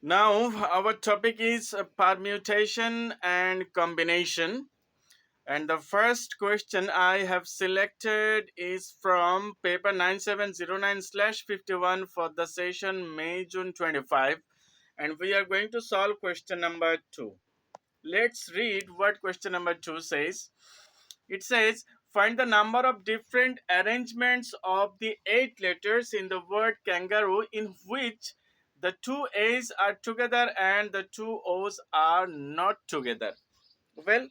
Now, our topic is permutation and combination. And the first question I have selected is from paper 9709/51 for the session May June 25. And we are going to solve question number 2. Let's read what question number 2 says. It says, find the number of different arrangements of the 8 letters in the word kangaroo in which the two A's are together and the two O's are not together. Well,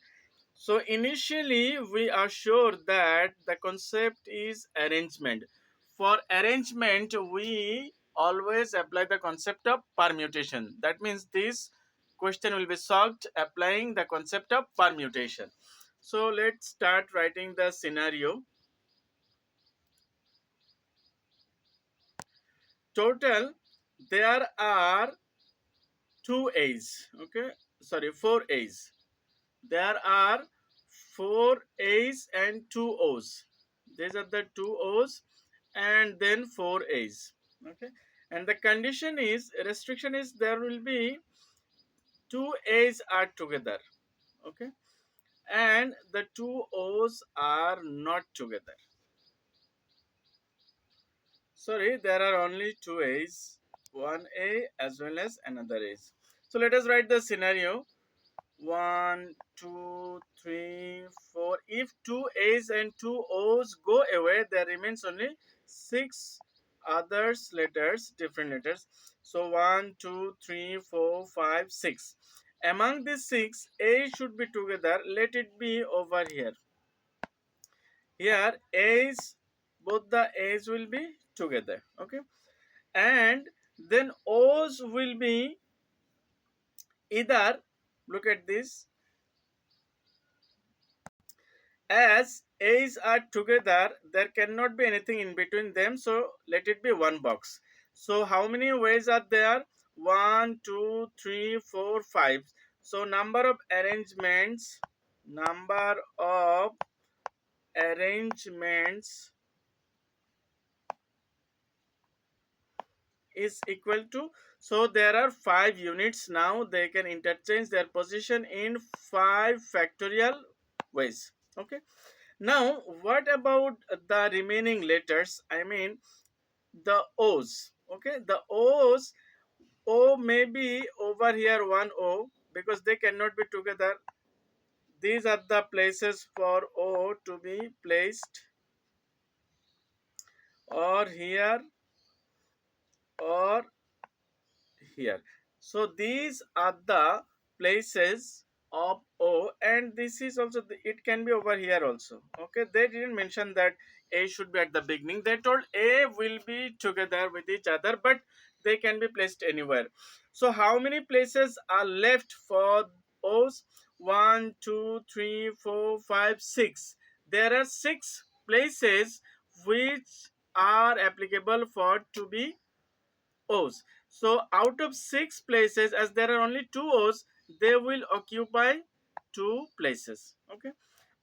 so initially we are sure that the concept is arrangement. For arrangement, we always apply the concept of permutation. That means this question will be solved applying the concept of permutation. So let's start writing the scenario. Total, there are two A's. Okay, sorry, four A's. There are four A's and two O's. These are the two O's and then four A's. Okay, and the condition is restriction is there will be two A's are together. Okay, and the two O's are not together. Sorry, there are only two A's, one A as well as another A's. So let us write the scenario. 1, 2, 3, 4. If two A's and two O's go away, there remains only six others letters, different letters. So 1, 2, 3, 4, 5, 6. Among these six, A should be together. Let it be over here. Here, A's, both the A's will be together. Okay. And then O's will be either, look at this, as A's are together, there cannot be anything in between them, so let it be one box. So how many ways are there? 1, 2, 3, 4, 5. So number of arrangements is equal to, so there are 5 units. Now they can interchange their position in 5 factorial ways. Okay. Now, what about the remaining letters? I mean, the O's. Okay, the O's, O may be over here one O because they cannot be together. These are the places for O to be placed, or here or here. So these are the places of O, and this is also it can be over here also. Okay, they didn't mention that A should be at the beginning. They told A will be together with each other, but they can be placed anywhere. So how many places are left for O's? 1, 2, 3, 4, 5, 6. There are 6 places which are applicable for to be O's. So out of 6 places, as there are only two O's, they will occupy 2 places. Okay.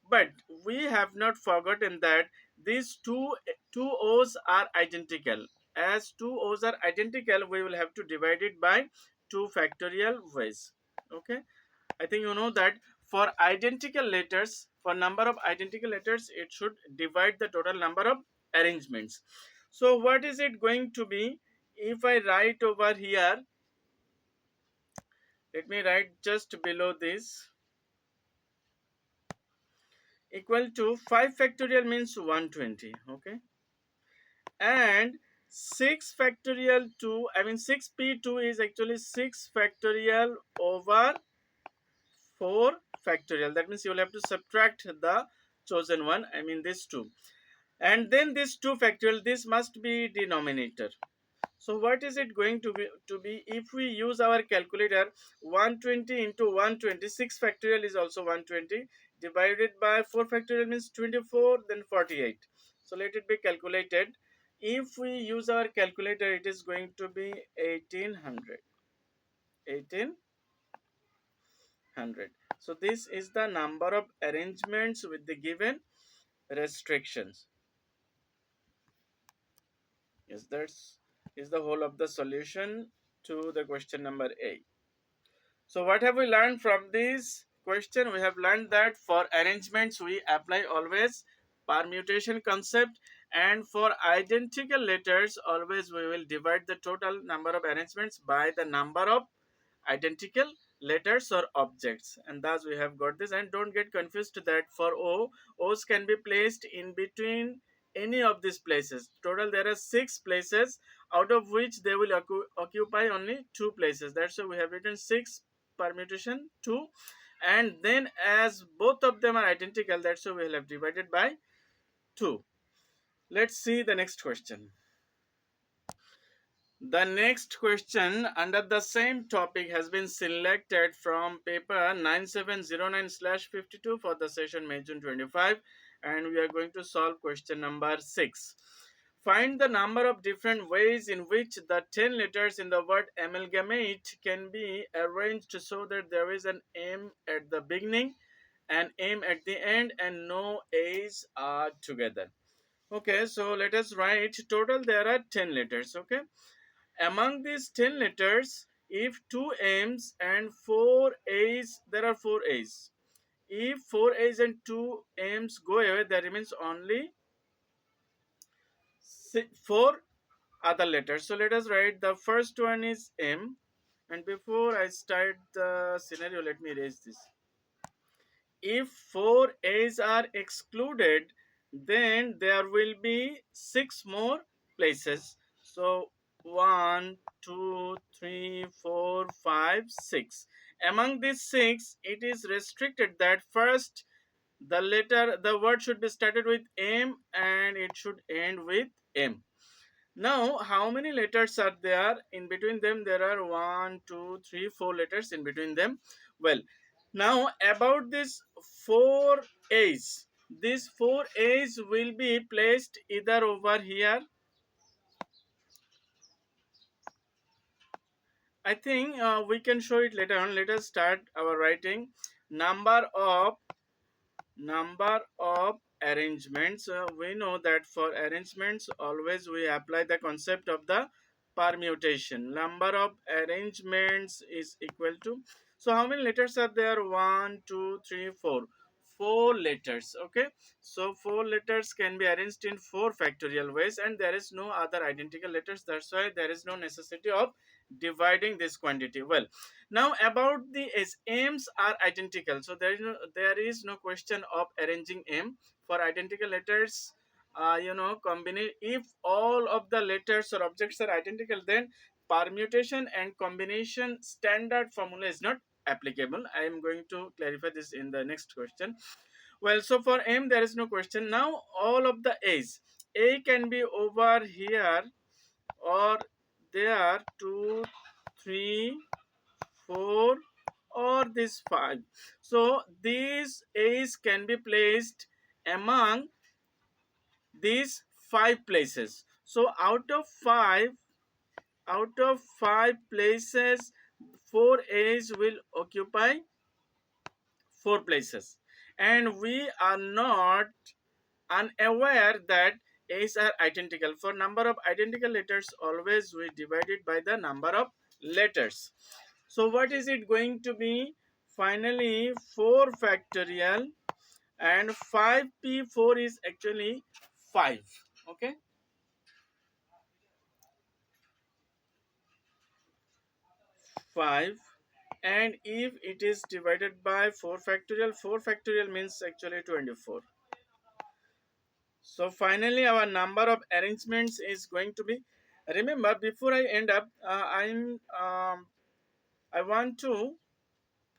But we have not forgotten that these two O's are identical. As two O's are identical, we will have to divide it by 2 factorial ways. Okay. I think you know that for identical letters, for number of identical letters, it should divide the total number of arrangements. So what is it going to be? If I write over here, let me write just below this, equal to 5 factorial means 120. Okay, and 6 factorial 2, I mean 6p2 is actually 6 factorial over 4 factorial. That means you will have to subtract the chosen one, I mean this 2, and then this 2 factorial, this must be denominator. So what is it going to be if we use our calculator? 120 into 126 factorial is also 120, divided by 4 factorial means 24, then 48. So let it be calculated. If we use our calculator, it is going to be 1800. 1800. So this is the number of arrangements with the given restrictions. Yes, that's is the whole of the solution to the question number A. So what have we learned from this question? We have learned that for arrangements we apply always permutation concept, and for identical letters always we will divide the total number of arrangements by the number of identical letters or objects, and thus we have got this. And don't get confused that for O's can be placed in between any of these places. Total there are 6 places, out of which they will occupy only 2 places. That's why we have written 6 permutation 2, and then as both of them are identical, that's why we will have divided by 2. Let's see the next question. The next question under the same topic has been selected from paper 9709/52 for the session May June 25, and we are going to solve question number 6. Find the number of different ways in which the 10 letters in the word amalgamate can be arranged so that there is an M at the beginning, an M at the end, and no A's are together. Okay, so let us write total there are 10 letters. Okay, among these 10 letters, if 2 M's and 4 A's, there are 4 A's. If 4 A's and 2 M's go away, there remains only 4 other letters. So let us write the first one is M. And before I start the scenario, let me erase this. If 4 A's are excluded, then there will be 6 more places. So 1, 2, 3, 4, 5, 6. Among these 6, it is restricted that first the word should be started with M and it should end with M. Now, how many letters are there in between them? There are 1, 2, 3, 4 letters in between them. Well, now about this 4 A's. These 4 A's will be placed either over here. I think we can show it later on. Let us start our writing. Number of arrangements. We know that for arrangements always we apply the concept of the permutation. Number of arrangements is equal to, so how many letters are there? 1, 2, 3, 4. 4 letters. Okay, so 4 letters can be arranged in 4 factorial ways, and there is no other identical letters. That's why there is no necessity of dividing this quantity. Well, now about the M's are identical, so there is no question of arranging M for identical letters. Combine, if all of the letters or objects are identical, then permutation and combination standard formula is not applicable. I am going to clarify this in the next question. Well, so for M there is no question. Now all of the A's, A can be over here or there, 2, 3, 4, or this 5. So these A's can be placed among these 5 places. So out of 5 places, 4 A's will occupy 4 places, and we are not unaware that A's are identical. For number of identical letters, always we divide it by the number of letters. So what is it going to be? Finally 4 factorial, and 5p4 is actually 5. Okay, 5. And if it is divided by 4 factorial means actually 24. So finally our number of arrangements is going to be, remember before I end up, I want to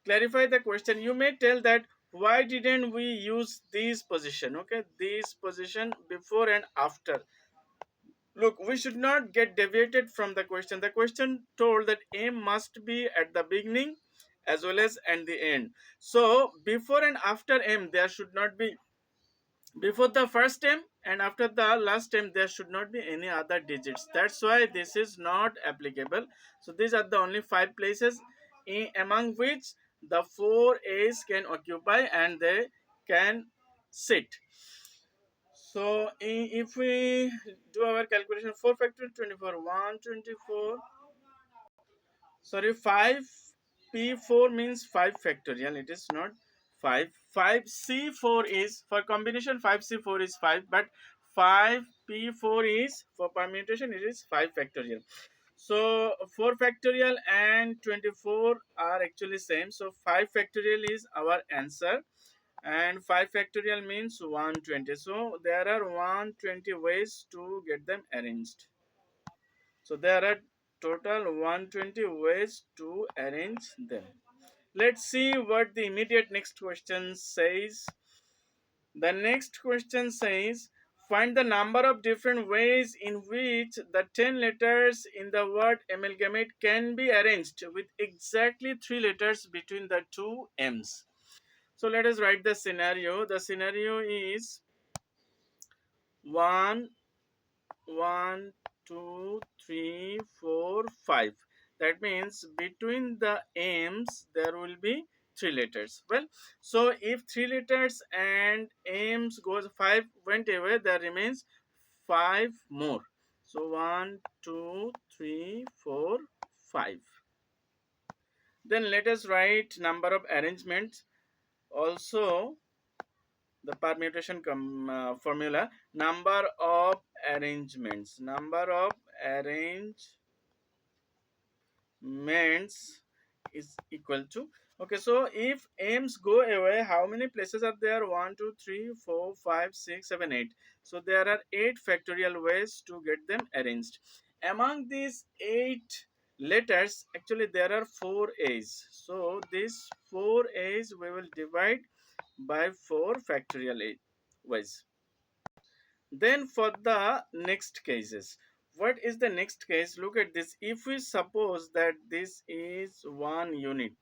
clarify the question. You may tell that why didn't we use this position? Okay, this position before and after. Look, we should not get deviated from the question. The question told that M must be at the beginning as well as at the end. So before and after M there should not be, before the first M and after the last M there should not be any other digits. That's why this is not applicable. So these are the only 5 places among which the 4 A's can occupy and they can sit. So if we do our calculation, 4 factorial 24, 124, sorry, 5p4 means 5 factorial, it is not 5. 5c4 is for combination, 5c4 is 5, but 5p4 is for permutation, it is 5 factorial. So 4 factorial and 24 are actually same, so 5 factorial is our answer, and 5 factorial means 120. So there are 120 ways to get them arranged. So there are total 120 ways to arrange them. Let's see what the immediate next question says. The next question says, find the number of different ways in which the 10 letters in the word amalgamate can be arranged with exactly 3 letters between the two M's. So let us write the scenario. The scenario is 1, 1, 2, 3, 4, 5. That means between the M's there will be 3 letters. Well, so if 3 letters and M's goes 5 went away, there remains 5 more. So 1, 2, 3, 4, 5. Then let us write number of arrangements. Also the permutation formula, number of arrangements, number of arrangements is equal to, okay, so if M's go away, how many places are there? 1, 2, 3, 4, 5, 6, 7, 8. So there are 8 factorial ways to get them arranged. Among these 8 letters, actually there are 4 A's, so these 4 A's we will divide by 4 factorial ways. Then for the next cases, what is the next case? Look at this. If we suppose that this is 1 unit,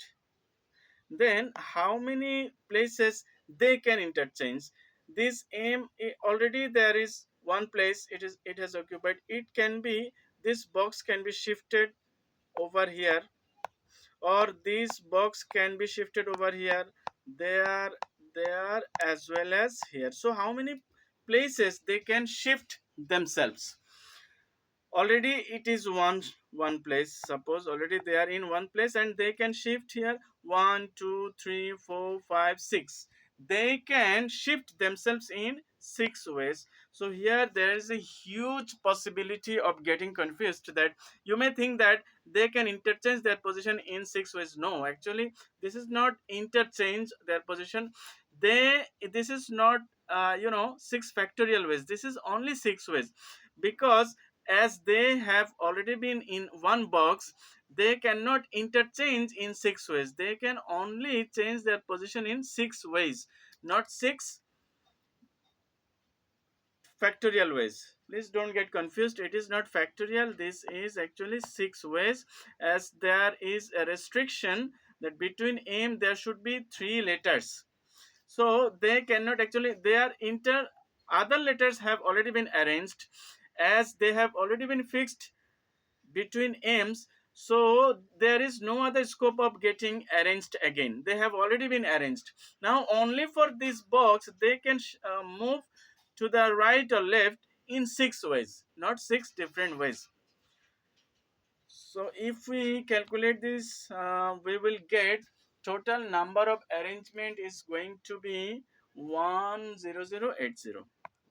then how many places they can interchange? This M already there is one place, it has occupied. It can be, this box can be shifted over here, or this box can be shifted over here, there, there, as well as here. So how many places they can shift themselves? Already it is one place, suppose already they are in one place and they can shift here 1, 2, 3, 4, 5, 6. They can shift themselves in 6 ways. So here there is a huge possibility of getting confused, that you may think that they can interchange their position in 6 ways. No, actually this is not interchange their position. They, this is not 6 factorial ways, this is only 6 ways, because as they have already been in one box, they cannot interchange in 6 ways. They can only change their position in 6 ways, not 6 factorial ways. Please don't get confused, it is not factorial, this is actually 6 ways, as there is a restriction that between M there should be 3 letters. So they cannot actually, their inter other letters have already been arranged, as they have already been fixed between M's, so there is no other scope of getting arranged again. They have already been arranged. Now only for this box they can move to the right or left in 6 ways, not 6 different ways. So if we calculate this, we will get total number of arrangement is going to be 10080.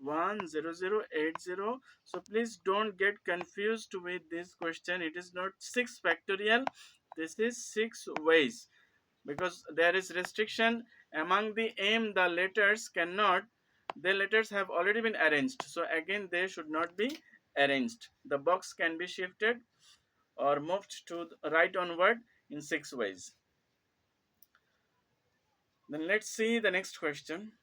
10080. So please don't get confused with this question. It is not 6 factorial. This is 6 ways, because there is restriction among the M. The letters cannot. The letters have already been arranged. So again they should not be arranged. The box can be shifted or moved to the right onward in 6 ways. Then let's see the next question.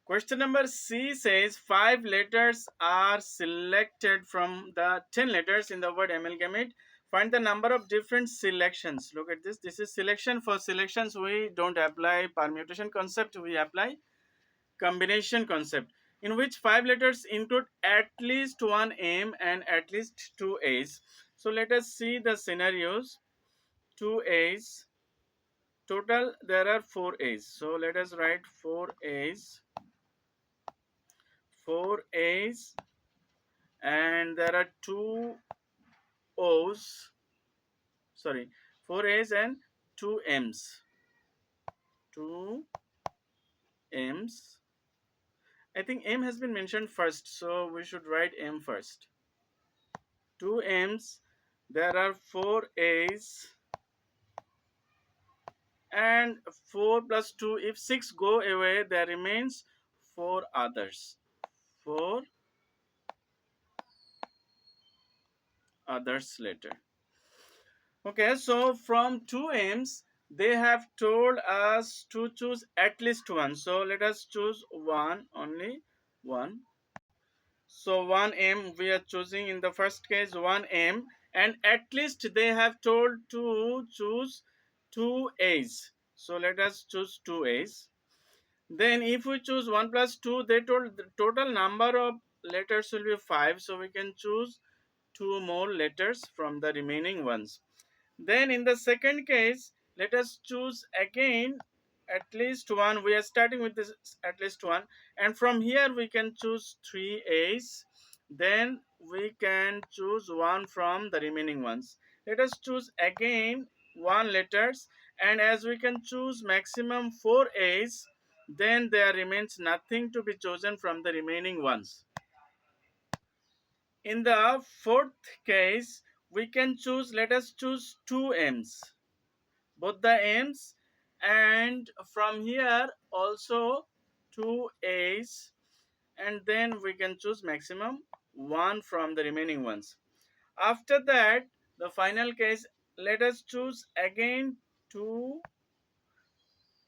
Question number C says 5 letters are selected from the 10 letters in the word amalgamate. Find the number of different selections. Look at this. This is selection. For selections, we don't apply permutation concept. We apply combination concept, in which 5 letters include at least one M and at least 2 A's. So let us see the scenarios. 2 A's. Total there are 4 A's. So let us write 4 A's. 4 A's, and there are 2 O's. sorry, 4 A's and 2 M's. 2 M's. I think M has been mentioned first, so we should write M first. 2 M's. There are 4 A's and 4 plus 2. If 6 go away, there remains 4 others. 4 others later. Okay, so from 2 M's, they have told us to choose at least one. So let us choose one, only one. So 1M we are choosing in the first case 1M, and at least they have told to choose 2 A's. So let us choose 2 A's. Then if we choose 1 plus 2, they told the total number of letters will be 5. So we can choose 2 more letters from the remaining ones. Then in the second case, let us choose again at least one. We are starting with this at least one, and from here we can choose 3 A's. Then we can choose one from the remaining ones. Let us choose again one letters, and as we can choose maximum 4 A's, then there remains nothing to be chosen from the remaining ones. In the fourth case, we can choose, let us choose 2 M's, both the M's, and from here also 2 A's, and then we can choose maximum 1 from the remaining ones. After that, the final case, let us choose again 2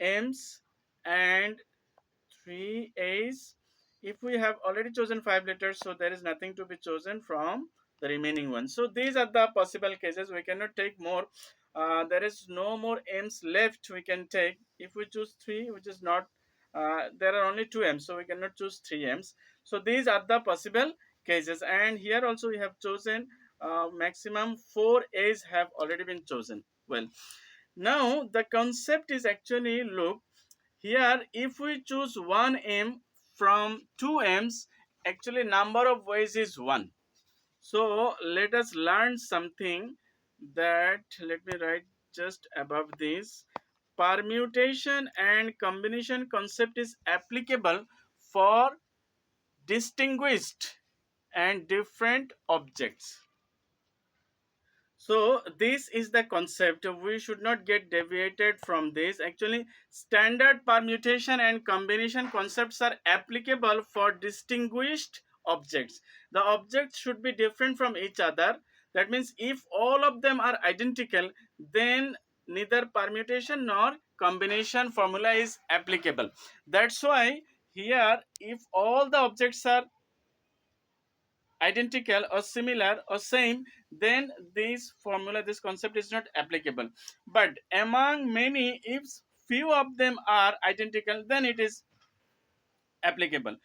M's and 3 A's. If we have already chosen 5 letters, so there is nothing to be chosen from the remaining ones. So these are the possible cases. We cannot take more. There is no more M's left we can take. If we choose 3, which is not, there are only 2 M's, so we cannot choose 3 M's. So these are the possible cases. And here also we have chosen maximum 4 A's have already been chosen. Well, now the concept is actually, look, here if we choose 1 M from 2 M's, actually number of ways is 1. So let us learn something, that let me write just above this. Permutation and combination concept is applicable for distinguished and different objects. So this is the concept. We should not get deviated from this. Actually, standard permutation and combination concepts are applicable for distinguished objects. The objects should be different from each other. That means if all of them are identical, then neither permutation nor combination formula is applicable. That's why here, if all the objects are identical or similar or same, then this formula, this concept is not applicable. But among many, if few of them are identical, then it is applicable.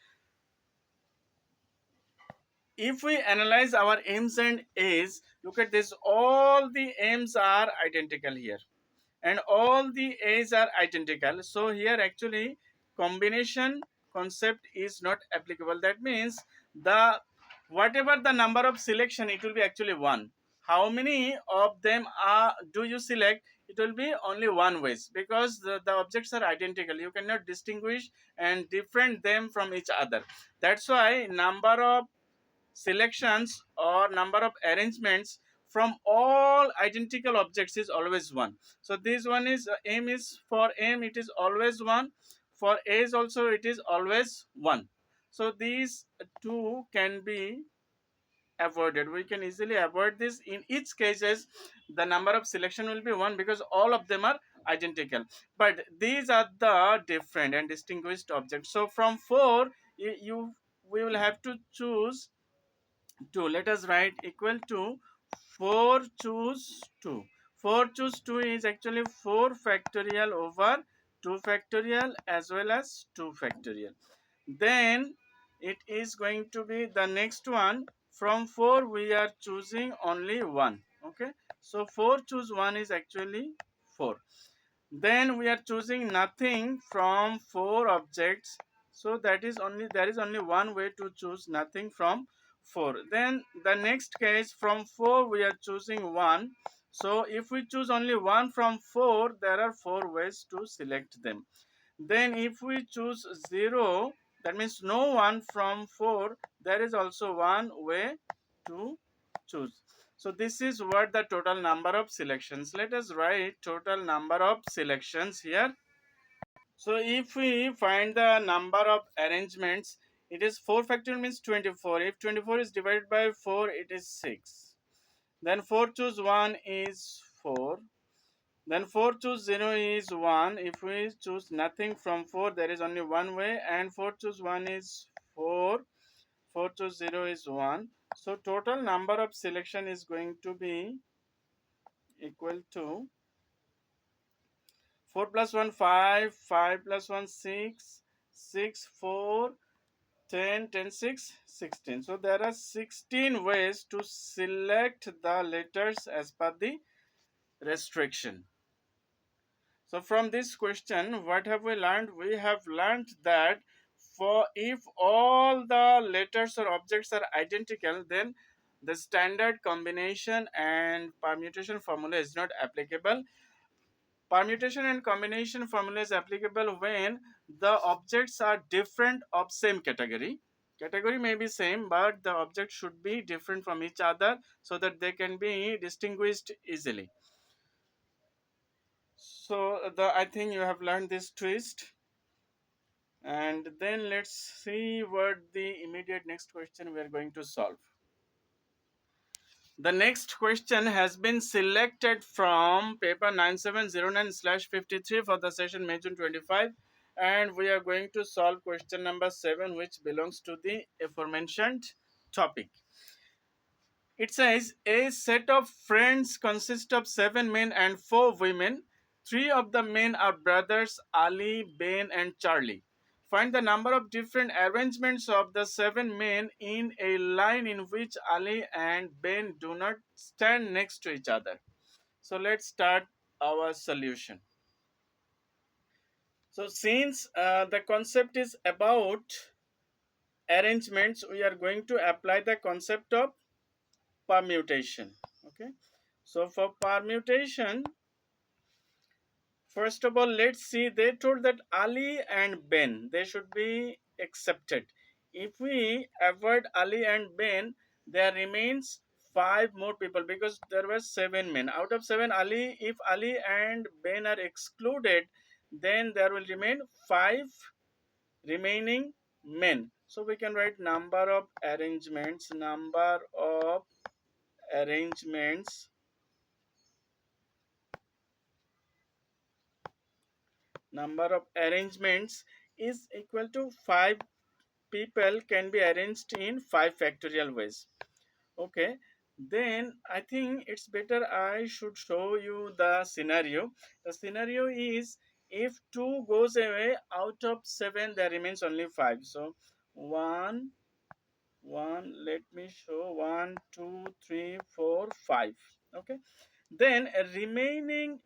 If we analyze our M's and A's, look at this, all the M's are identical here and all the A's are identical. So here actually combination concept is not applicable. That means the whatever the number of selection, it will be actually one. How many of them are do you select? It will be only one ways, because the objects are identical. You cannot distinguish and different them from each other. That's why number of selections or number of arrangements from all identical objects is always 1. So this one is M is, for M it is always 1, for A is also it is always 1. So these two can be avoided. We can easily avoid this. In each cases the number of selection will be 1, because all of them are identical. But these are the different and distinguished objects. So from 4, we will have to choose 2. Let us write equal to 4 choose 2. 4 choose 2 is actually 4 factorial over 2 factorial as well as 2 factorial. Then it is going to be the next one. From 4 we are choosing only 1. Okay, so 4 choose 1 is actually 4. Then we are choosing nothing from 4 objects, so that is only, there is only one way to choose nothing from 4. Then the next case, from 4 we are choosing 1. So if we choose only one from 4, there are 4 ways to select them. Then if we choose 0, that means no one from 4, there is also one way to choose. So this is what the total number of selections. Let us write total number of selections here. So if we find the number of arrangements, it is 4 factorial means 24. If 24 is divided by 4, it is 6. Then 4 choose 1 is 4. Then 4 choose 0 is 1. If we choose nothing from 4, there is only one way. And 4 choose 1 is 4. 4 choose 0 is 1. So total number of selection is going to be equal to 4 plus 1 5, 5 plus 1 6, 6 4, 10, 10 6, 16. So there are 16 ways to select the letters as per the restriction. So from this question, what have we learned? We have learned that for if all the letters or objects are identical, then the standard combination and permutation formula is not applicable. Permutation and combination formula is applicable when the objects are different of same category. Category may be same, but the object should be different from each other so that they can be distinguished easily. So I think you have learned this twist. And then let's see what the immediate next question we are going to solve. The next question has been selected from paper 9709/53 for the session May June 25, and we are going to solve question number 7, which belongs to the aforementioned topic. It says a set of friends consists of 7 men and 4 women. 3 of the men are brothers Ali, Ben, and Charlie. Find the number of different arrangements of the 7 men in a line in which Ali and Ben do not stand next to each other. So let's start our solution. So since the concept is about arrangements, we are going to apply the concept of permutation. Okay, so for permutation, first of all, let's see, they told that Ali and Ben, they should be accepted. If we avoid Ali and Ben, there remains 5 more people because there were 7 men. Out of 7, Ali, if Ali and Ben are excluded, then there will remain 5 remaining men. So we can write number of arrangements, number of arrangements is equal to 5 people can be arranged in 5 factorial ways. Okay, then I think it's better I should show you the scenario. The scenario is if 2 goes away, out of 7 there remains only 5. So 1 1, let me show, 1 2 3 4 5. Okay, then remaining,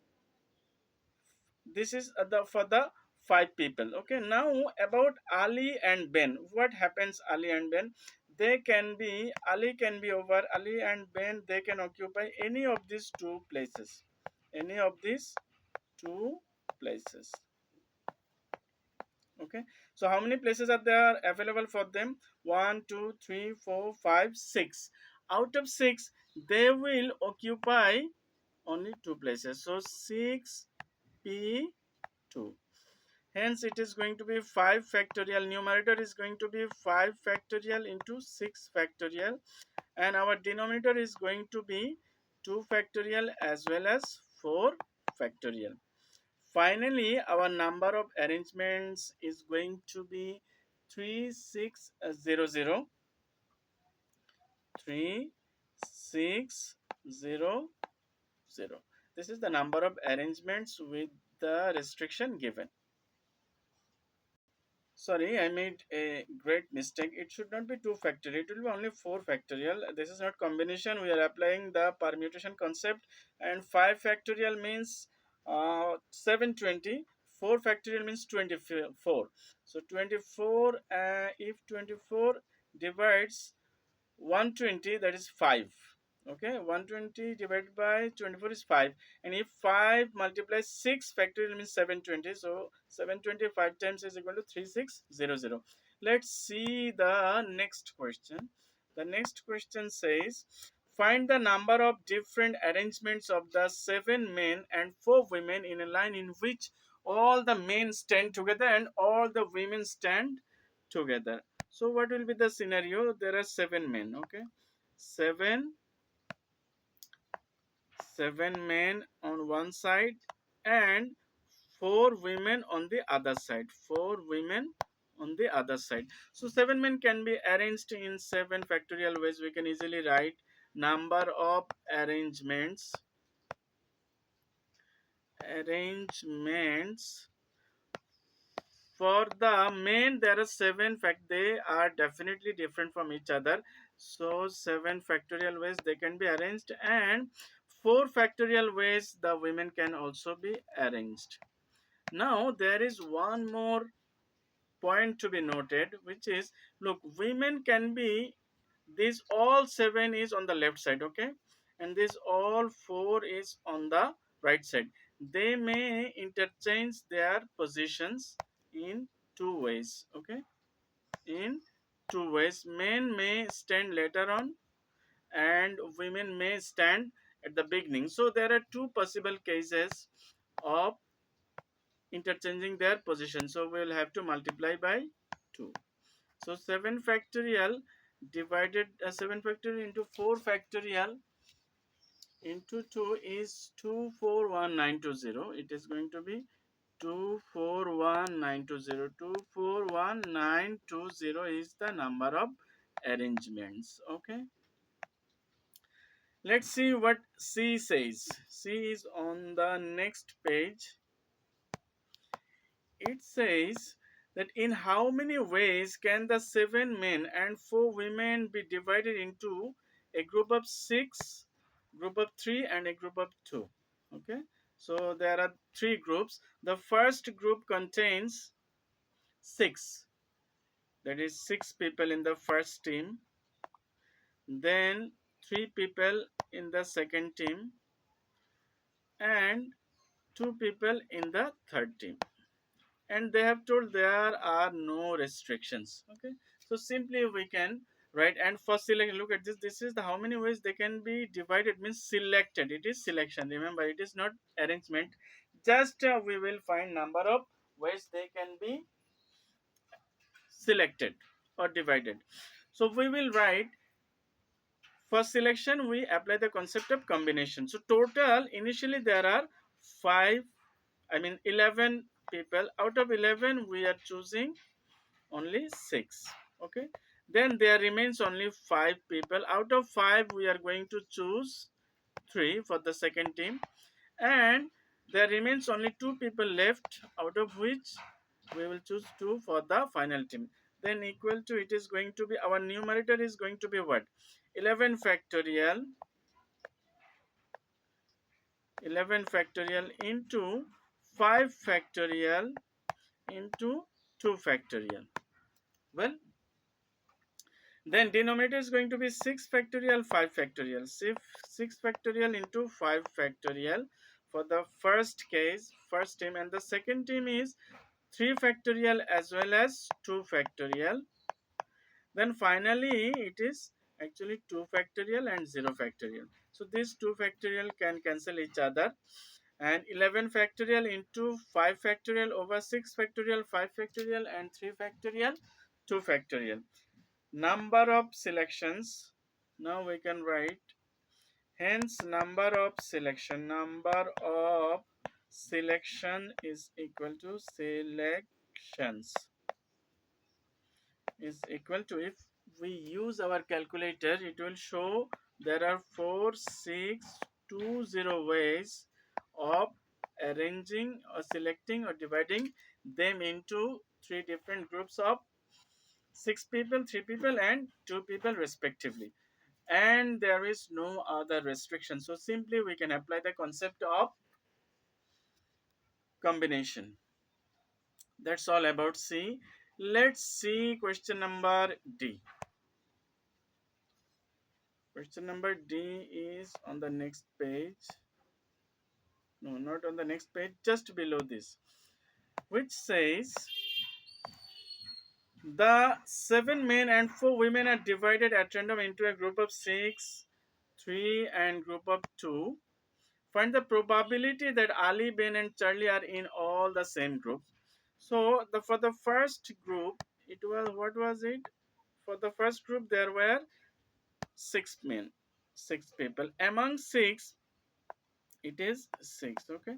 this is the for the 5 people. Okay, now about Ali and Ben, what happens? Ali and Ben, they can be, Ali can be over, Ali and Ben, they can occupy any of these 2 places, any of these 2 places. Okay, so how many places are there available for them? 1 2 3 4 5 6. Out of 6, they will occupy only 2 places, so 6p2. Hence, it is going to be 5 factorial. Numerator is going to be 5 factorial into 6 factorial. And our denominator is going to be 2 factorial as well as 4 factorial. Finally, our number of arrangements is going to be 3600. 3600. This is the number of arrangements with the restriction given. Sorry, I made a great mistake. It should not be 2 factorial. It will be only 4 factorial. This is not combination. We are applying the permutation concept. And 5 factorial means 720. 4 factorial means 24. So 24, if 24 divides 120, that is 5. Okay, 120 divided by 24 is 5. And if 5 multiplies 6 factorial means 720. So 725 times is equal to 3600. Let's see the next question. The next question says, find the number of different arrangements of the 7 men and 4 women in a line in which all the men stand together and all the women stand together. So what will be the scenario? There are 7 men, okay? 7 men on one side and 4 women on the other side. 4 women on the other side. So 7 men can be arranged in 7 factorial ways. We can easily write number of arrangements for the men. There are 7 fact, they are definitely different from each other. So 7 factorial ways they can be arranged, and 4 factorial ways the women can also be arranged. Now there is one more point to be noted, which is, look, women can be, this all 7 is on the left side, okay, and this all 4 is on the right side. They may interchange their positions in 2 ways, okay, in 2 ways. Men may stand later on and women may stand at the beginning. So there are 2 possible cases of interchanging their position. So we will have to multiply by 2. So 7 factorial divided 7 factorial into 4 factorial into 2 is 241920. It is going to be 241920. 241920 is the number of arrangements. Okay. Let's see what C says. C is on the next page. It says that in how many ways can the 7 men and 4 women be divided into a group of 6, group of 3, and a group of 2. Okay, so there are 3 groups. The first group contains 6, that is 6 people in the first team, then 3 people in the second team, and 2 people in the third team. And they have told there are no restrictions. Okay, so simply we can write, and for select, look at this, this is the how many ways they can be divided, means selected. It is selection, remember, it is not arrangement. Just we will find number of ways they can be selected or divided. So we will write, for selection we apply the concept of combination. So total initially there are 5, I mean 11 people. Out of 11 we are choosing only 6. Okay, then there remains only 5 people. Out of 5 we are going to choose 3 for the second team, and there remains only 2 people left, out of which we will choose 2 for the final team. Then equal to, it is going to be, our numerator is going to be what, 11 factorial, 11 factorial into 5 factorial into 2 factorial. Well, then denominator is going to be 6 factorial, 5 factorial. 6 factorial into 5 factorial for the first case, first team, and the second team is 3 factorial as well as 2 factorial. Then finally it is actually 2 factorial and 0 factorial. So these 2 factorial can cancel each other, and 11 factorial into 5 factorial over 6 factorial, 5 factorial, and 3 factorial, 2 factorial. Number of selections, now we can write, hence number of selection is equal to selections is equal to, if we use our calculator, it will show there are 4620 ways of arranging or selecting or dividing them into 3 different groups of 6 people, 3 people, and 2 people respectively. And there is no other restriction. So simply we can apply the concept of combination. That's all about C. Let's see question number D. Question number D is on the next page. No, not on the next page, just below this, which says the 7 men and 4 women are divided at random into a group of 6, 3, and group of 2. Find the probability that Ali, Ben, and Charlie are in all the same groups. So for the first group, it was, what was it? For the first group, there were 6 men, 6 people. Among six, it is six. Okay,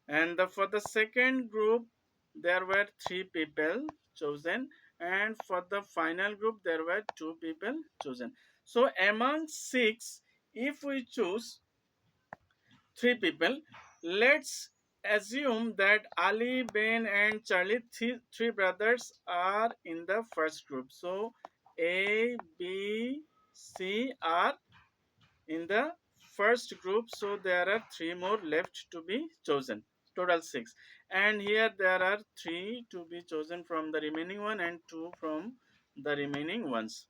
and for the second group, there were 3 people chosen, and for the final group, there were 2 people chosen. So among six, if we choose 3 people, let's assume that Ali, Ben, and Charlie, three brothers, are in the first group. So A, B, C are in the first group. So there are 3 more left to be chosen, total 6. And here there are 3 to be chosen from the remaining one and 2 from the remaining ones.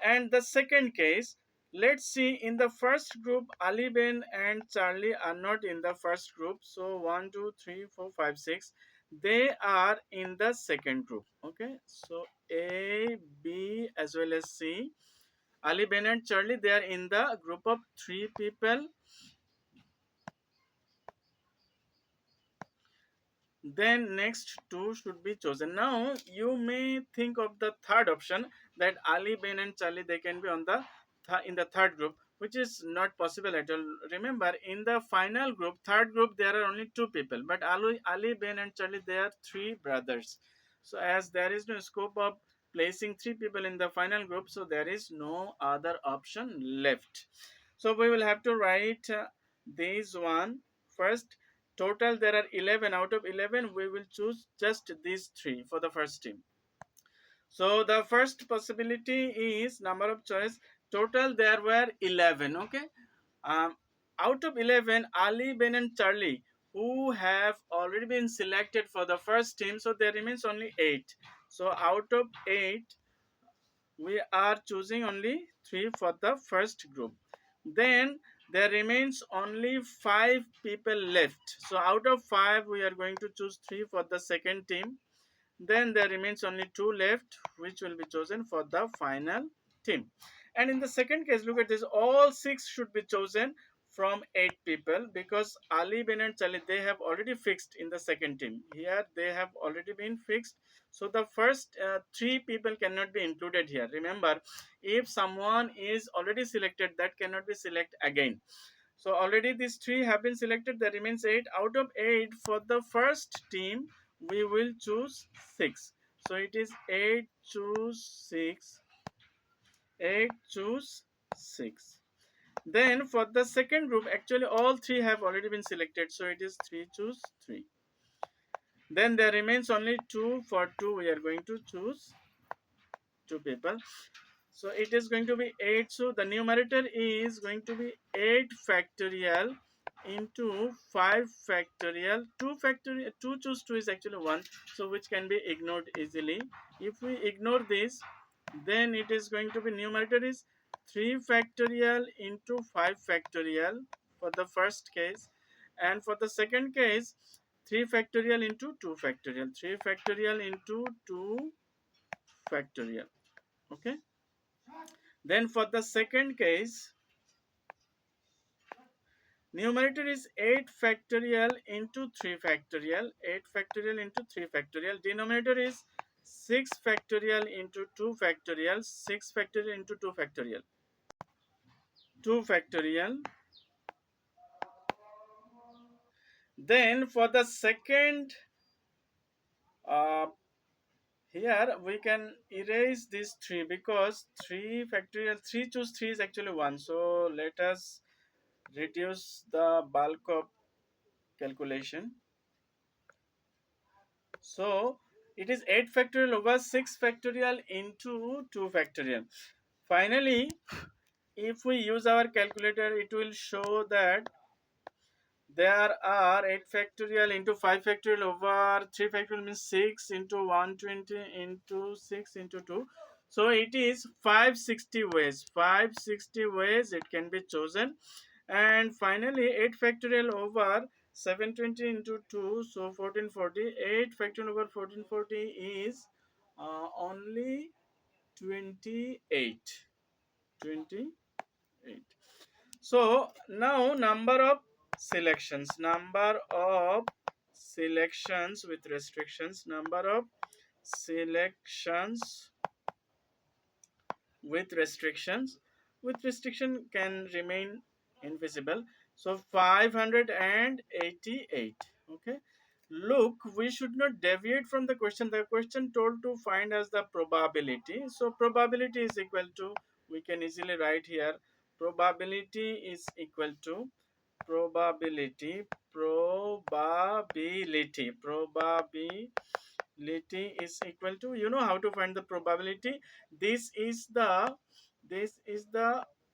And the second case, let's see, in the first group, Ali, Ben, and Charlie are not in the first group. So 1, 2, 3, 4, 5, 6, they are in the second group. Okay, so A, B, as well as C, Ali, Ben, and Charlie, they are in the group of 3 people. Then next 2 should be chosen. Now you may think of the third option, that Ali, Ben, and Charlie, they can be on the in the third group, which is not possible at all. Remember, in the final group, third group, there are only 2 people, but Ali, Ben, and Charlie, they are 3 brothers. So as there is no scope of placing 3 people in the final group, so there is no other option left. So we will have to write these one first. Total there are 11. Out of 11, we will choose just these 3 for the first team. So the first possibility is number of choice. Total there were 11. Okay. Um, Out of 11, Ali, Ben, and Charlie, who have already been selected for the first team, so there remains only 8. So out of 8, we are choosing only 3 for the first group. Then there remains only 5 people left. So out of 5, we are going to choose 3 for the second team. Then there remains only 2 left, which will be chosen for the final team. And in the second case, look at this, all 6 should be chosen from 8 people, because Ali, Ben, and Charlie, they have already fixed in the second team. Here they have already been fixed. So the first 3 people cannot be included here. Remember, if someone is already selected, that cannot be selected again. So already these 3 have been selected. There remains 8. Out of 8, for the first team, we will choose 6. So it is 8 choose 6. 8 choose 6. Then for the second group, actually all 3 have already been selected. So it is 3 choose 3. Then there remains only 2. For 2, we are going to choose 2 people. So it is going to be 8. So the numerator is going to be 8 factorial into 5 factorial. 2 factorial, 2 choose 2 is actually 1. So which can be ignored easily. If we ignore this, then it is going to be numerator is 3 factorial into 5 factorial for the first case. And for the second case, 3 factorial into 2 factorial. 3 factorial into 2 factorial. Okay. Then for the second case, numerator is 8 factorial into 3 factorial. 8 factorial into 3 factorial. Denominator is 6 factorial into 2 factorial. 6 factorial into 2 factorial. 2 factorial. Then for the second, uh, here we can erase this 3, because 3 factorial, 3 choose 3 is actually 1. So let us reduce the bulk of calculation. So it is 8 factorial over 6 factorial into 2 factorial. Finally, if we use our calculator, it will show that there are 8 factorial into 5 factorial over 3 factorial, means 6 into 120 into 6 into 2. So it is 560 ways. 560 ways it can be chosen. And finally 8 factorial over 720 into 2, so 1440. 8 factorial over 1440 is only 28. 28. So now number of selections with restrictions, number of selections with restrictions, with restriction can remain invisible. So 588. Okay, look, we should not deviate from the question. The question told to find as the probability. So probability is equal to, we can easily write here, probability is equal to probability probability is equal to, you know how to find the probability. This is the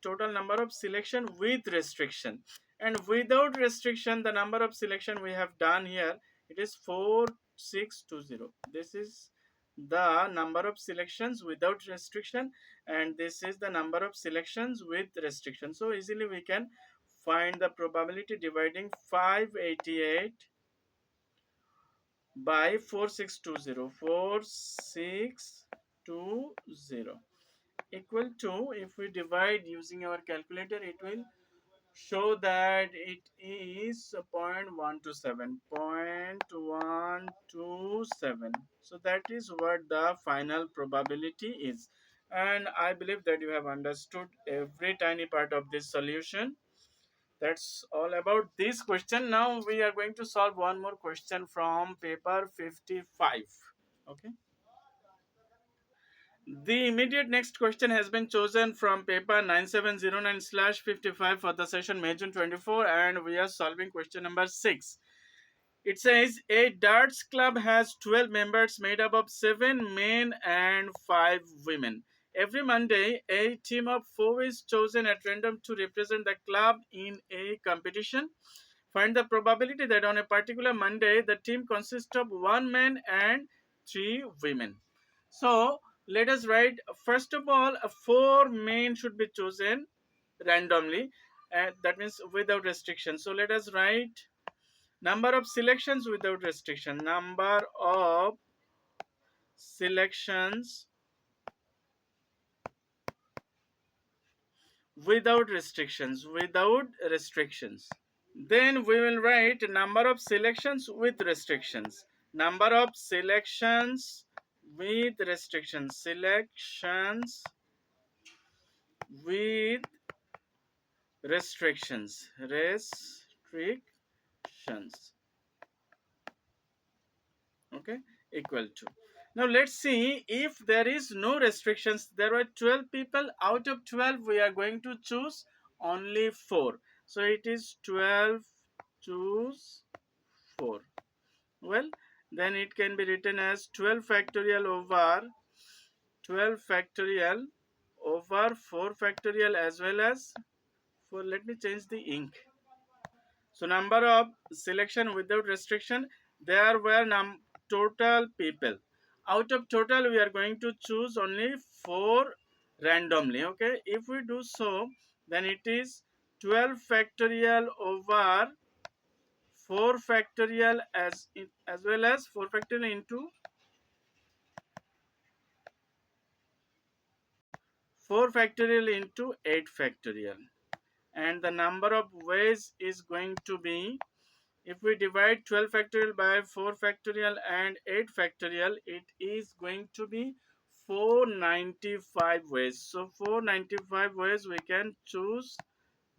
total number of selection with restriction, and without restriction the number of selection we have done here, it is 4620. This is the number of selections without restriction, and this is the number of selections with restriction. So easily we can find the probability dividing 588 by 4620. 4620 equal to, if we divide using our calculator, it will show that it is 0.127. 0.127. So that is what the final probability is. And I believe that you have understood every tiny part of this solution. That's all about this question. Now we are going to solve one more question from paper 55. Okay. The immediate next question has been chosen from paper 9709/55 for the session May June 24, and we are solving question number 6. It says a darts club has 12 members made up of 7 men and 5 women. Every Monday, a team of 4 is chosen at random to represent the club in a competition. Find the probability that on a particular Monday, the team consists of 1 man and 3 women. So, let us write, first of all, 4 men should be chosen randomly, and that means without restriction. So, let us write number of selections without restriction. Number of selections without restrictions. Without restrictions. Then we will write number of selections with restrictions. Number of selections with restrictions. Selections with restrictions. Restrictions. Okay, equal to. Now let's see, if there is no restrictions, there were 12 people. Out of 12 we are going to choose only 4. So it is 12 choose 4. Well, then it can be written as 12 factorial over 12 factorial over 4 factorial, as well as 4. Let me change the ink. So number of selection without restriction, there were total people. Out of total we are going to choose only 4 randomly. Okay, if we do so, then it is 12 factorial over 4 factorial, as well as 4 factorial into 4 factorial into 8 factorial. And the number of ways is going to be, if we divide 12 factorial by 4 factorial and 8 factorial, it is going to be 495 ways. So 495 ways we can choose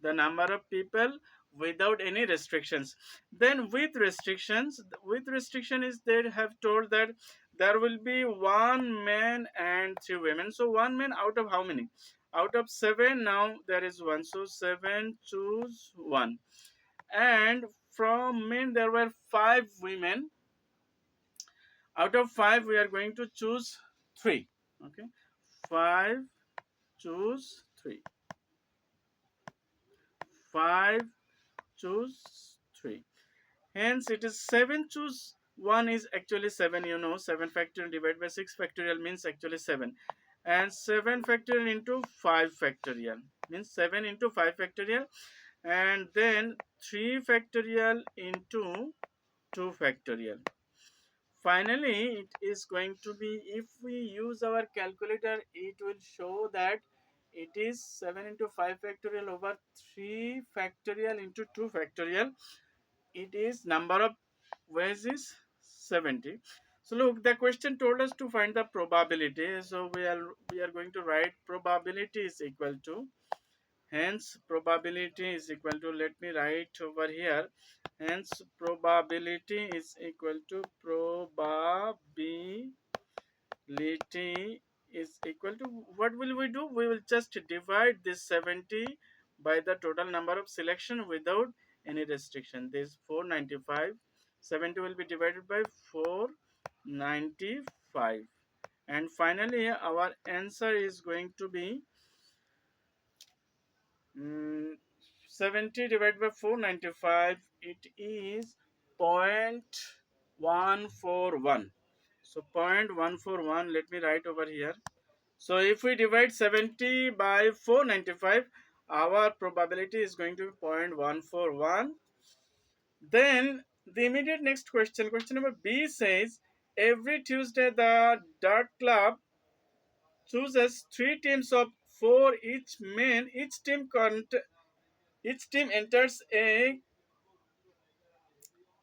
the number of people without any restrictions. Then with restrictions, with restriction is, they have told that there will be 1 man and 3 women. So 1 man out of how many? Out of 7, now there is 1. So 7 choose 1. And from men there were 5 women. Out of 5 we are going to choose 3. Okay, 5 choose 3. 5 choose 3. Hence it is 7 choose 1 is actually 7. You know, 7 factorial divided by 6 factorial means actually 7. and 7 factorial into 5 factorial, means 7 into 5 factorial, and then 3 factorial into 2 factorial. Finally, it is going to be, if we use our calculator, it will show that it is 7 into 5 factorial over 3 factorial into 2 factorial. It is number of ways is 70. So look, the question told us to find the probability, so we are going to write probability is equal to, hence probability is equal to, let me write over here, hence probability is equal to probability is equal to, what will we do, we will just divide this 70 by the total number of selection without any restriction. This 495, 70 will be divided by 495, and finally our answer is going to be, mm, 70 divided by 495, it is 0.141. So 0.141, let me write over here. So if we divide 70 by 495, our probability is going to be 0.141. Then the immediate next question, question number B says, every Tuesday the dart club chooses three teams of four each men. Each team enters a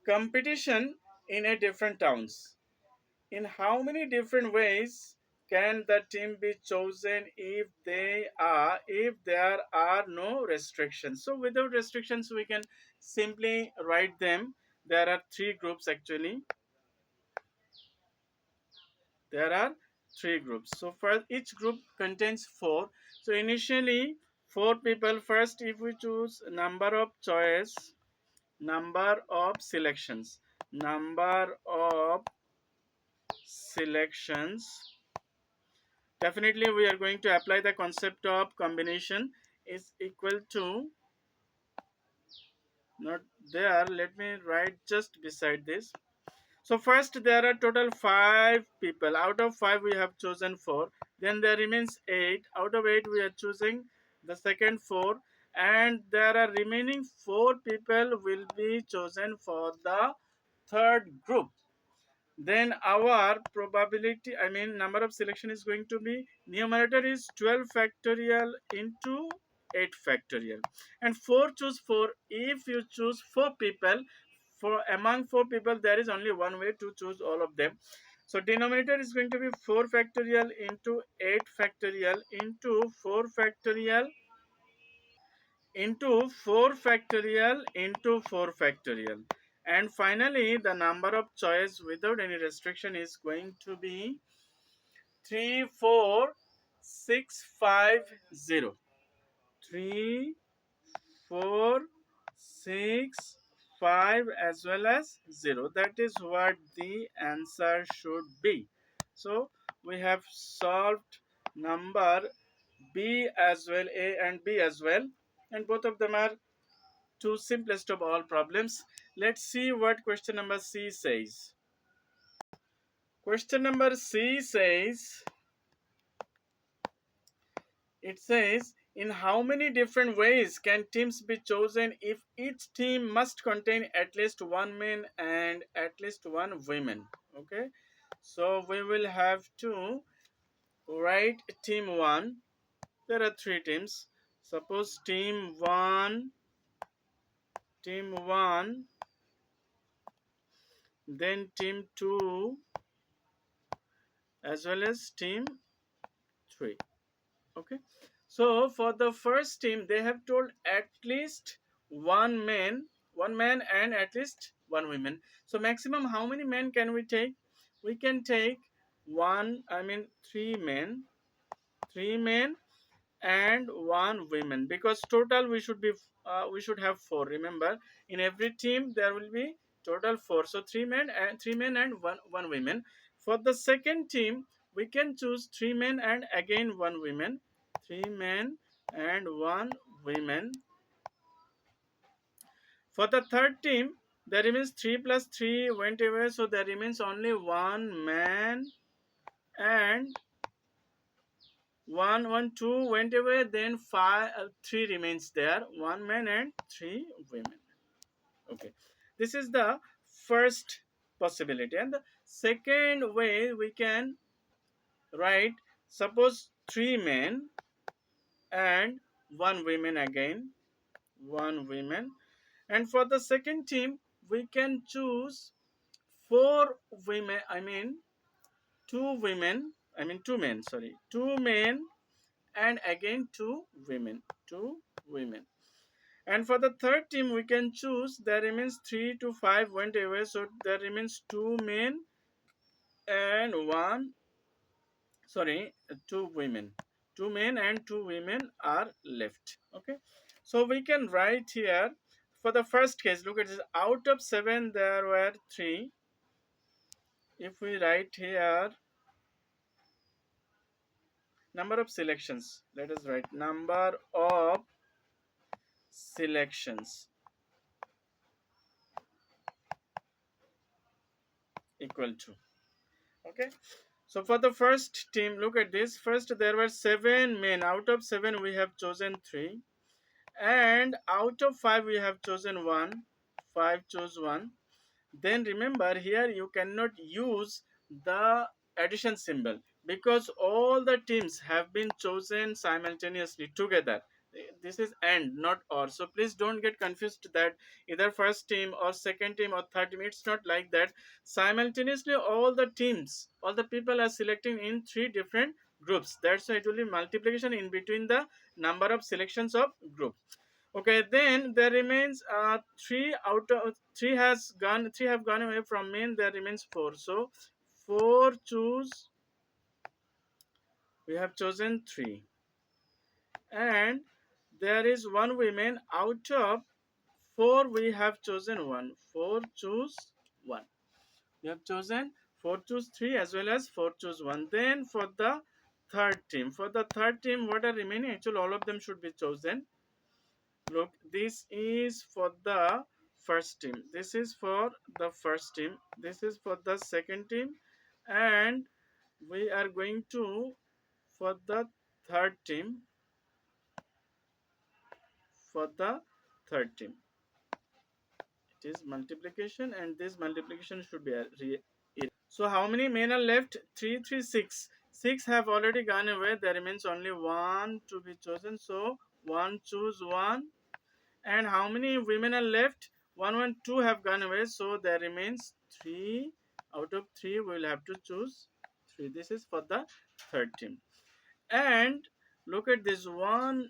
competition in a different towns. In how many different ways can the team be chosen if there are no restrictions? So without restrictions, we can simply write them. There are three groups actually. There are three groups. So for each group contains four. So initially, four people. First, if we choose number of choice, number of selections, number of selections, definitely we are going to apply the concept of combination is equal to, not there, let me write just beside this. So first there are total 5 people, out of 5 we have chosen 4, then there remains 8, out of 8 we are choosing the second 4, and there are remaining 4 people will be chosen for the third group. Then our probability, I mean number of selection, is going to be, numerator is 12 factorial into 8 factorial, and 4 choose 4. If you choose 4 people, for among 4 people there is only one way to choose all of them. So denominator is going to be 4 factorial into 8 factorial into 4 factorial into 4 factorial into 4 factorial, and finally the number of choice without any restriction is going to be 34650. 346 as well as 0, that is what the answer should be. So we have solved number B as well, A and B as well, and both of them are two simplest of all problems. Let's see what question number C says. Question number C says, it says, in how many different ways can teams be chosen if each team must contain at least one man and at least one woman? Okay, so we will have to write team 1. There are 3 teams. Suppose team 1, then team 2, as well as team 3. Okay, so for the first team they have told at least one man and at least one woman. So maximum how many men can we take? We can take one, I mean 3 men and one woman, because total we should have 4. Remember, in every team there will be total 4, so 3 men and one woman. For the second team we can choose 3 men and again one woman, 3 men and one woman. For the third team, there remains 3 plus 3 went away, so there remains only one man and Two went away. Then three remains there. One man and three women. Okay, this is the first possibility, and the second way we can write. Suppose three men and one woman again, one woman, and for the second team we can choose four women. Two women. Two men. Sorry, two men and again two women. Two women. And for the third team, we can choose there remains 3 to 5 went away, so there remains two men and one, sorry, two women. Two men and two women are left. Okay, so we can write here for the first case. Look at this. Out of seven, there were three. If we write here number of selections, let us write number of selections equal to. Okay, so for the first team, look at this. First, there were seven men. Out of seven, we have chosen three, and out of five, we have chosen one. Five chose one. Then remember here you cannot use the addition symbol because all the teams have been chosen simultaneously together. This is and not or, so please don't get confused that either first team or second team or third team. It's not like that. Simultaneously all the teams, all the people are selecting in three different groups. That's why it will be multiplication in between the number of selections of groups. Okay, then there remains three. Out of three have gone away from main. There remains four. So four choose. We have chosen three, and there is one women. Out of four, we have chosen one. Four choose one. We have chosen four choose three as well as four choose one. Then for the third team, what are remaining? Actually, all of them should be chosen. Look, this is for the first team, this is for the first team, this is for the second team, and we are going to for the third team, for the third team it is multiplication, and this multiplication should be erased. So how many men are left? 3 3 6. Six have already gone away. There remains only one to be chosen, so one choose one. And how many women are left? One, two have gone away, so there remains three. Out of three, we will have to choose three. This is for the third team. And look at this one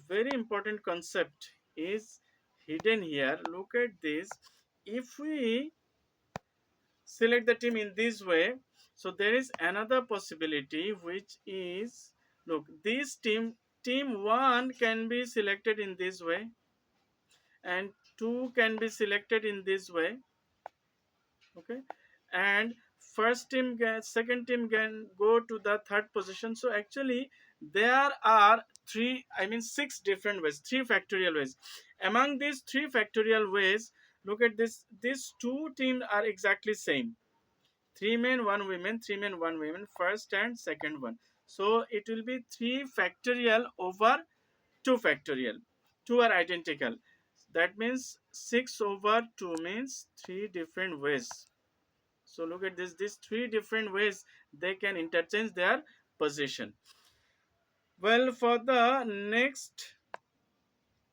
very important concept is hidden here. Look at this. If we select the team in this way, so there is another possibility which is, look, this team one can be selected in this way, and 2 can be selected in this way. Okay, and second team can go to the third position. So actually there are six different ways, three factorial ways. Among these three factorial ways, look at this, these two teams are exactly same. Three men one women, three men one women, first and second one. So it will be 3 factorial over 2 factorial. Two are identical. That means 6 over 2 means 3 different ways. So look at this. These 3 different ways they can interchange their position. Well, for the next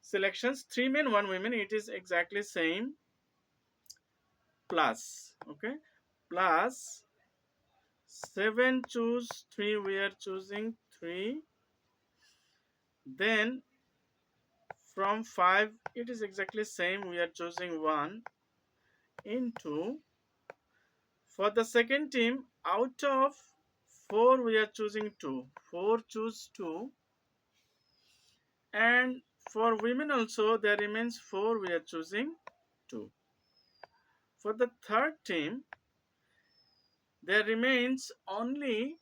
selections, 3 men 1 women, it is exactly same, plus, okay, plus 7 choose 3, we are choosing 3. Then from 5 it is exactly same, we are choosing 1, into, for the second team, out of 4 we are choosing 2. 4 choose 2. And for women also there remains 4, we are choosing 2. For the third team there remains only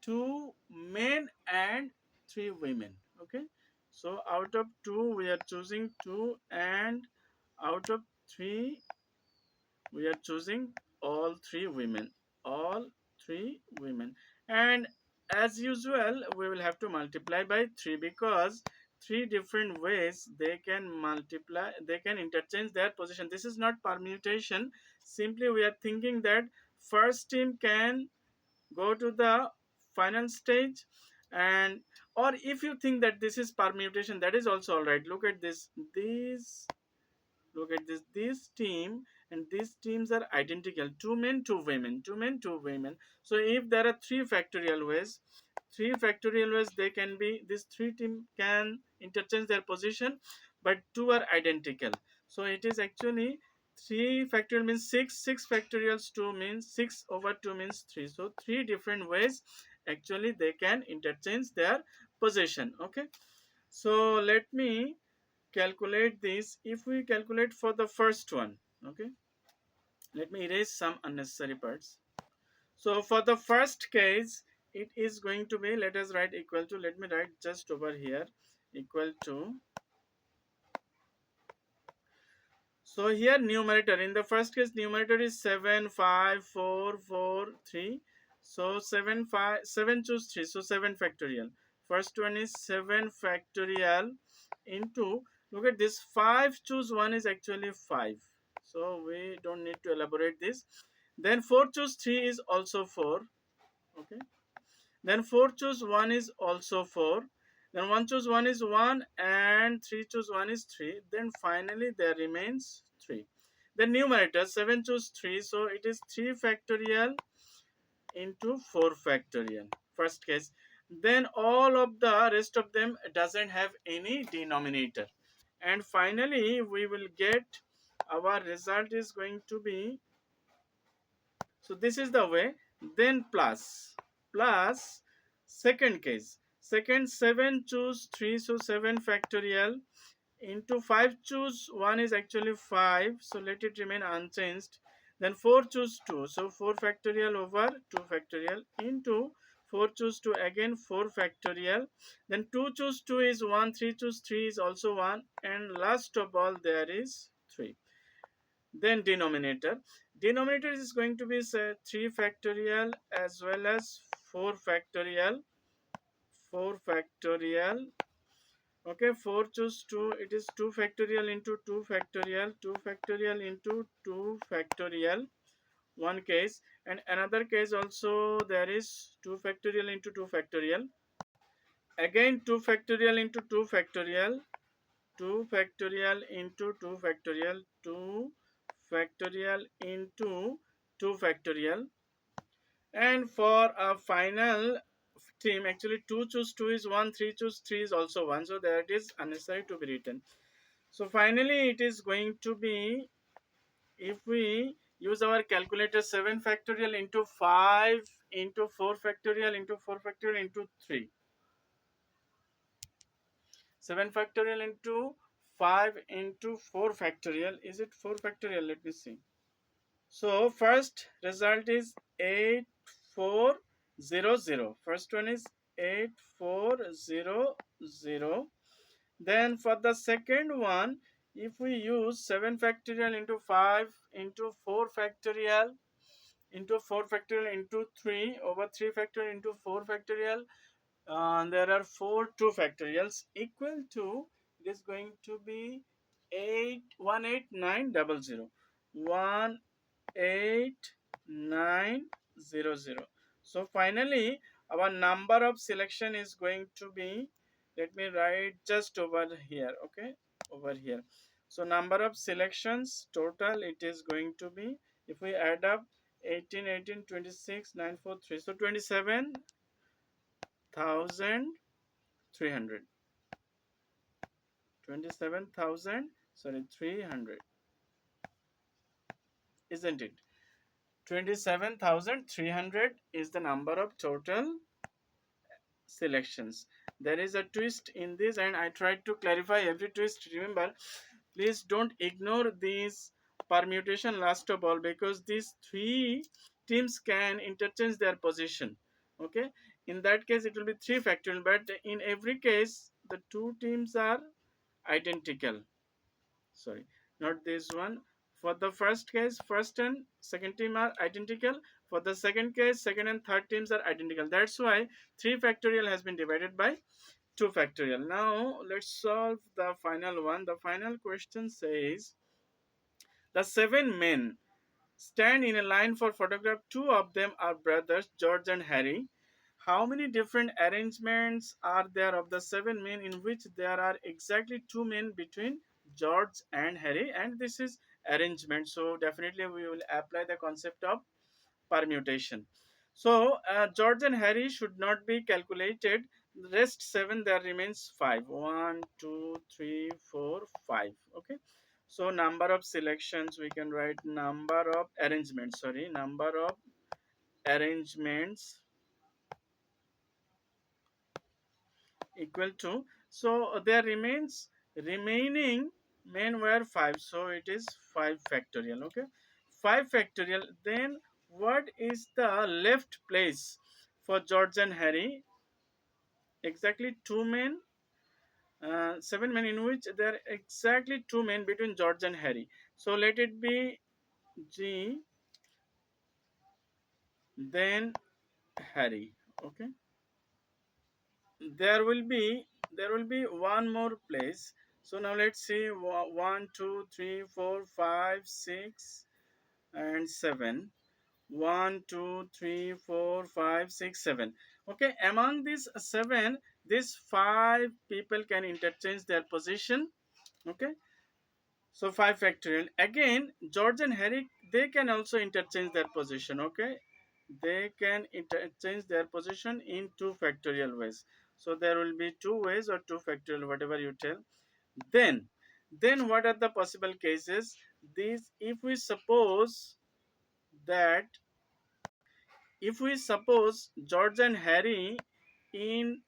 2 men and 3 women. Okay, so out of 2 we are choosing 2, and out of 3 we are choosing all 3 women, all 3 women. And as usual we will have to multiply by 3, because three different ways they can multiply, they can interchange their position. This is not permutation. Simply we are thinking that first team can go to the final stage, and or if you think that this is permutation, that is also all right. Look at this, look at this team and these teams are identical, two men two women, two men two women. So if there are three factorial ways, three factorial ways, they can be, this three team can interchange their position, but two are identical. So it is actually 3 factorial means 6, 6 factorials 2 means 6 over 2 means 3. So three different ways actually they can interchange their position. Okay, so let me calculate this. If we calculate for the first one, okay, let me erase some unnecessary parts. So for the first case, it is going to be, let us write equal to, let me write just over here, equal to. So here numerator, in the first case numerator is 7 5 4 4 3. So 7 5 7 choose 3, so 7 factorial. First one is 7 factorial into, look at this, 5 choose 1 is actually 5, so we don't need to elaborate this. Then 4 choose 3 is also 4. Okay, then 4 choose 1 is also 4. Then 1 choose 1 is 1 and 3 choose 1 is 3. Then finally there remains 3. The numerator 7 choose 3, so it is 3 factorial into 4 factorial. First case. Then all of the rest of them doesn't have any denominator. And finally we will get, our result is going to be, so this is the way. Then plus second case, second 7 choose 3, so 7 factorial into 5 choose 1 is actually 5, so let it remain unchanged. Then 4 choose 2, so 4 factorial over 2 factorial into 4 choose 2, again 4 factorial. Then 2 choose 2 is 1, 3 choose 3 is also 1, and last of all there is 3. Then denominator is going to be, say, 3 factorial as well as 4 factorial, 4 factorial. Okay, 4 choose 2, it is 2 factorial into 2 factorial, 2 factorial into 2 factorial, one case. And another case also there is 2 factorial into 2 factorial, again 2 factorial into 2 factorial, 2 factorial into 2 factorial, 2 factorial into 2 factorial. And for a final team, actually 2 choose 2 is 1, 3 choose 3 is also 1, so that is unnecessary to be written. So finally it is going to be, if we use our calculator, 7 factorial into 5 into 4 factorial into 4 factorial into 3, 7 factorial into 5 into 4 factorial, is it 4 factorial, let me see. So first result is 8400. First one is 8400. Then for the second one, if we use 7 factorial into 5 into 4 factorial into 4 factorial into 3 over 3 factorial into 4 factorial, there are 4 2 factorials equal to, it is going to be 18900, 18900. So finally our number of selection is going to be, let me write just over here, okay, over here. So number of selections total, it is going to be, if we add up 18 18 26 943, so 27,300, 27,000, sorry, 300, isn't it? 27,300 is the number of total selections. There is a twist in this and I tried to clarify every twist. Remember, please don't ignore these permutation last of all, because these three teams can interchange their position. Okay, in that case it will be 3 factorial, but in every case the two teams are identical. Sorry, not this one. For the first case, first and second team are identical. For the second case, second and third teams are identical. That's why 3 factorial has been divided by 2 factorial. Now let's solve the final one. The final question says the 7 men stand in a line for photograph. Two of them are brothers, George and Harry. How many different arrangements are there of the 7 men in which there are exactly 2 men between George and Harry? And this is arrangement. So definitely we will apply the concept of permutation. So George and Harry should not be calculated. Rest 7, there remains 5. 1, 2, 3, 4, 5. Okay. So number of selections, we can write number of arrangements. Sorry, number of arrangements equal to. So there remains remaining men were 5. So it is 5 factorial. Okay. 5 factorial. Then what is the left place for George and Harry? Exactly 2 men, 7 men in which there are exactly 2 men between George and Harry. So let it be G, then Harry. Okay. There will be one more place. So now let's see, 1, 2, 3, 4, 5, 6, and 7. 1, 2, 3, 4, 5, 6, 7. Okay, among these 7, these 5 people can interchange their position. Okay, so 5 factorial. Again, George and Harry, they can also interchange their position. Okay, they can interchange their position in 2 factorial ways. So there will be 2 ways or 2 factorial, whatever you tell. Then, then what are the possible cases? These, that if we suppose George and Harry in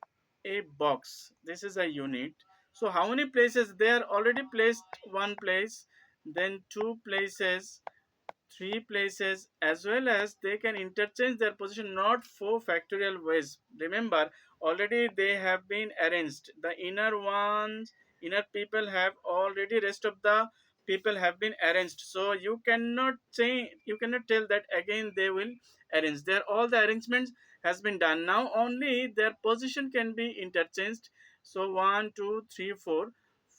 a box, this is a unit. So how many places? They are already placed one place, then 2 places, 3 places, as well as they can interchange their position, not 4 factorial ways. Remember, already they have been arranged. The inner people have already, rest of the people have been arranged. So you cannot change, you cannot tell that again they will arrange. There all the arrangements has been done. Now only their position can be interchanged. So one, two, three, four,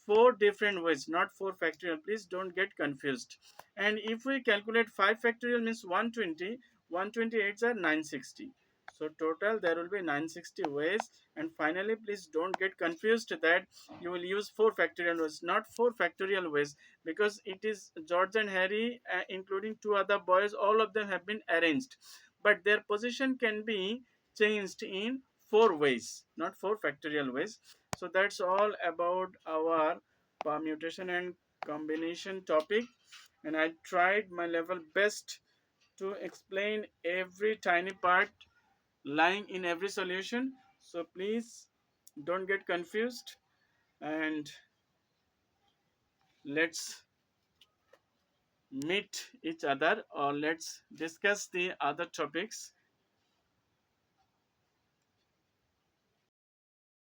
4 different ways, not 4 factorial. Please don't get confused. And if we calculate 5 factorial means 120, 128 are 960. So total there will be 960 ways. And finally, please don't get confused that you will use 4 factorial ways, not 4 factorial ways, because it is George and Harry, including 2 other boys, all of them have been arranged, but their position can be changed in 4 ways, not 4 factorial ways. So that's all about our permutation and combination topic, and I tried my level best to explain every tiny part lying in every solution. So please don't get confused, and let's meet each other, or let's discuss the other topics